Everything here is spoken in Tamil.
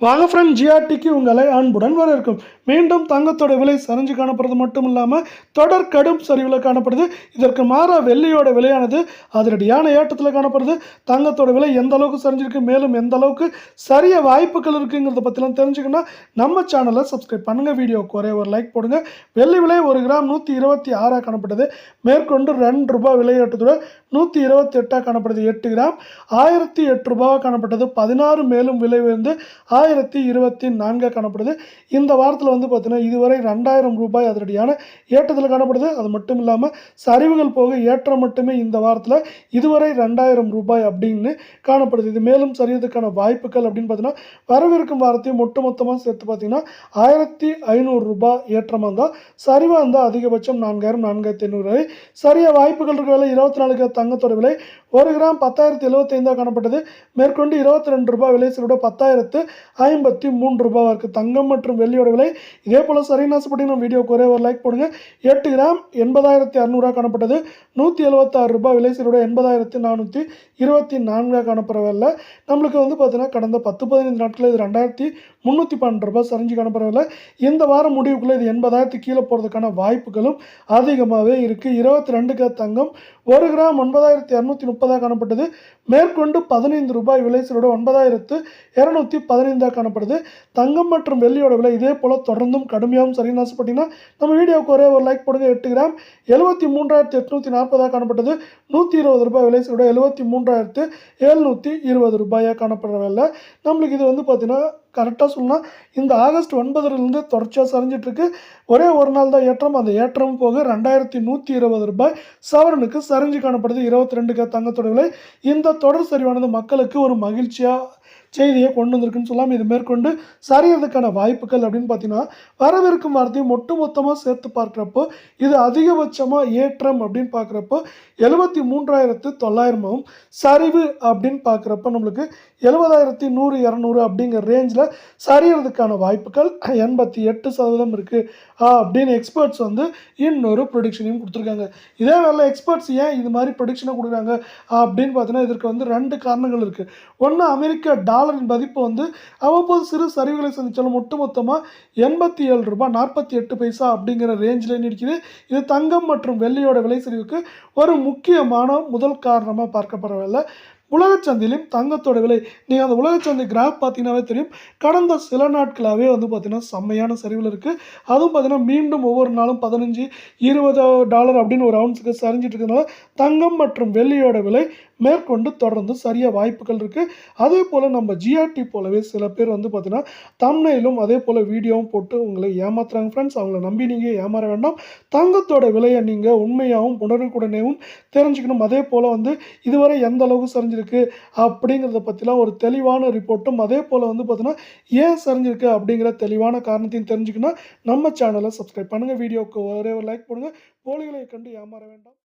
வாங்க ஃப்ரெண்ட், ஜிஆர்டிக்கு உங்களை அன்புடன் வரவேற்கும். மீண்டும் தங்கத்தோட விலை சரிஞ்சு காணப்படுறது மட்டும் இல்லாமல் தொடர் கடும் சரிவில் காணப்படுது. இதற்கு மாறாக வெள்ளியோட விலையானது அதிரடியான ஏற்றத்தில் காணப்படுது. தங்கத்தோட விலை எந்த அளவுக்கு சரிஞ்சிருக்கு, மேலும் எந்த அளவுக்கு சரிய வாய்ப்புகள் இருக்குங்கிறத பற்றிலாம் தெரிஞ்சுக்கணும். நம்ம சேனலை சப்ஸ்கிரைப் பண்ணுங்கள், வீடியோக்கு ஒரே ஒரு லைக் போடுங்க. வெள்ளி விலை 1 கிராம் 126 காணப்பட்டது. மேற்கொண்டு ₹2 விலையேற்றத்துடன் 128 காணப்படுது. 8 கிராம் 1008 ரூபாய் காணப்பட்டது. 16 மேலும் விலை உயர்ந்து 1024 காணப்படுது. இந்த வாரத்தில் வந்து பார்த்தீங்கன்னா இதுவரை ₹2000 அதிரடியான ஏற்றத்தில் காணப்படுது. அது மட்டும் இல்லாமல் சரிவுகள் போக ஏற்றம் மட்டுமே இந்த வாரத்தில் இதுவரை ₹2000 அப்படின்னு காணப்படுது. இது மேலும் சரியதுக்கான வாய்ப்புகள் அப்படின்னு பார்த்தீங்கன்னா வரவிருக்கும் வாரத்தையும் ஒட்டுமொத்தமாக சேர்த்து பார்த்தீங்கன்னா ₹1500 ஏற்றமாக இருந்தால், சரிவாக இருந்தால் அதிகபட்சம் 4000 4500 வரை சரிய வாய்ப்புகள் இருக்க விலை. 24 தங்கத்தோட விலை 1 கிராம் 10,075 காணப்பட்டது. மேற்கொண்டு ₹22 விலை சிலோட 10,053 இருக்குது. தங்கம் மற்றும் வெள்ளியோட விலை இதே போல் சரின்னு ஆசைப்பட்டீங்கன்னா வீடியோக்கு ஒரே ஒரு லைக் போடுங்க. 8 கிராம் 80,600 காணப்பட்டது. ₹176 விலை சிலோட 80,424 காணப்படவில்லை. நம்மளுக்கு வந்து பார்த்தீங்கன்னா கடந்த 10-15 நாட்களில் இது ₹2,312 சரிஞ்சு காணப்படவில்லை. இந்த வாரம் முடிவுக்குள்ளே இது 80,000 கீழே போகிறதுக்கான வாய்ப்புகளும் அதிகமாகவே இருக்குது. 22 தங்கம் 1 கிராம் 9,230 காணப்பட்டது. மேற்கொண்டு ₹15 விலை சிலோட 9,215 காணப்படுது. தங்கம் மற்றும் வெள்ளியோட விலை இதே போல் தொடர்ந்தும் கடுமையாகவும் சரின்னு ஆசைப்பட்டீங்கன்னா நம்ம வீடியோக்கு ஒரே ஒரு லைக் போடுங்க. 8 கிராம் 73,840 காணப்பட்டது. ₹120 விலை சிலோட 73,720 காணப்படவில்லை. நம்மளுக்கு இது வந்து பார்த்தீங்கன்னா கரெக்டாக சொல்லலாம் இந்த ஆகஸ்ட் 9 தொடர்ச்சியாக சரிஞ்சிட்ருக்கு. ஒரே ஒரு நாள் தான் ஏற்றம். அந்த ஏற்றமும் போக ₹2120 சவரனுக்கு சரிஞ்சு காணப்படுது. 22 தங்கத்தோட விலை. இந்த தொடர் சரிவானது மக்களுக்கு ஒரு மகிழ்ச்சியாக செய்தியை கொண்டு வந்திருக்குன்னு சொல்லலாம். இது மேற்கொண்டு சரியறதுக்கான வாய்ப்புகள் அப்படின்னு பார்த்தீங்கன்னா வரவிருக்கும் வாரத்தையும் ஒட்டுமொத்தமாக சேர்த்து பார்க்குறப்போ இது அதிகபட்சமாக ஏற்றம் அப்படின்னு பார்க்குறப்போ 73,900 சரிவு அப்படின்னு பார்க்குறப்ப நம்மளுக்கு 70,100 200 அப்படிங்கிற ரேஞ்சில் சரியறதுக்கான வாய்ப்புகள் 88% இருக்குது அப்படின்னு எக்ஸ்பர்ட்ஸ் வந்து இன்னொரு ப்ரொடிக்ஷனையும் கொடுத்துருக்காங்க. இதே வேலை எக்ஸ்பர்ட்ஸ் ஏன் இது மாதிரி ப்ரொடிக்ஷனை கொடுக்குறாங்க அப்படின்னு பார்த்தீங்கன்னா இதற்கு வந்து 2 காரணங்கள் இருக்குது. ஒன்று, அமெரிக்க டாலரின் மதிப்பு வந்து அவ்வப்போது சிறு சரிவுகளை சந்தித்தாலும் ஒட்டுமொத்தமாக ₹87.48 அப்படிங்கிற ரேஞ்சில் நீடிக்குது. இது தங்கம் மற்றும் வெள்ளியோட விலை சரிவுக்கு ஒரு முக்கியமான முதல் காரணமாக பார்க்கப்படவில்லை. உலகச்சந்தையிலும் தங்கத்தோட விலை நீங்கள் அந்த உலகச்சந்தை கிராஃப் பார்த்தீங்கன்னாவே தெரியும். கடந்த சில நாட்களாகவே வந்து பார்த்தீங்கன்னா செம்மையான சரிவில் இருக்குது. அதுவும் பார்த்தீங்கன்னா மீண்டும் ஒவ்வொரு நாளும் $15-20 அப்படின்னு ஒரு அவுன்ஸுக்கு சரிஞ்சிட்டு இருக்கிறதுனால தங்கம் மற்றும் வெள்ளியோட விலை மேற்கொண்டு தொடர்ந்து சரிய வாய்ப்புகள் இருக்குது. அதே போல் நம்ம ஜிஆர்டி போலவே சில பேர் வந்து பார்த்தீங்கன்னா தம்ப்நெயிலும் அதே போல் வீடியோவும் போட்டு உங்களை ஏமாத்துறாங்க ஃப்ரெண்ட்ஸ். அவங்கள நம்பி நீங்கள் ஏமாற வேண்டாம். தங்கத்தோட விலையை நீங்கள் உண்மையாகவும் உடனுக்குடனேவும் தெரிஞ்சுக்கணும். அதே போல் வந்து இதுவரை எந்த அளவுக்கு சரிஞ்சிருக்கு அப்படிங்கிறத பற்றிலாம் ஒரு தெளிவான ரிப்போர்ட்டும் அதே போல் வந்து பார்த்தீங்கன்னா ஏன் சரிஞ்சிருக்கு அப்படிங்கிற தெளிவான காரணத்தையும் தெரிஞ்சுக்கணும். நம்ம சேனலை சப்ஸ்கிரைப் பண்ணுங்கள், வீடியோவுக்கு ஒரே ஒரு லைக் போடுங்க. போலிகளை கண்டு ஏமாற வேண்டாம்.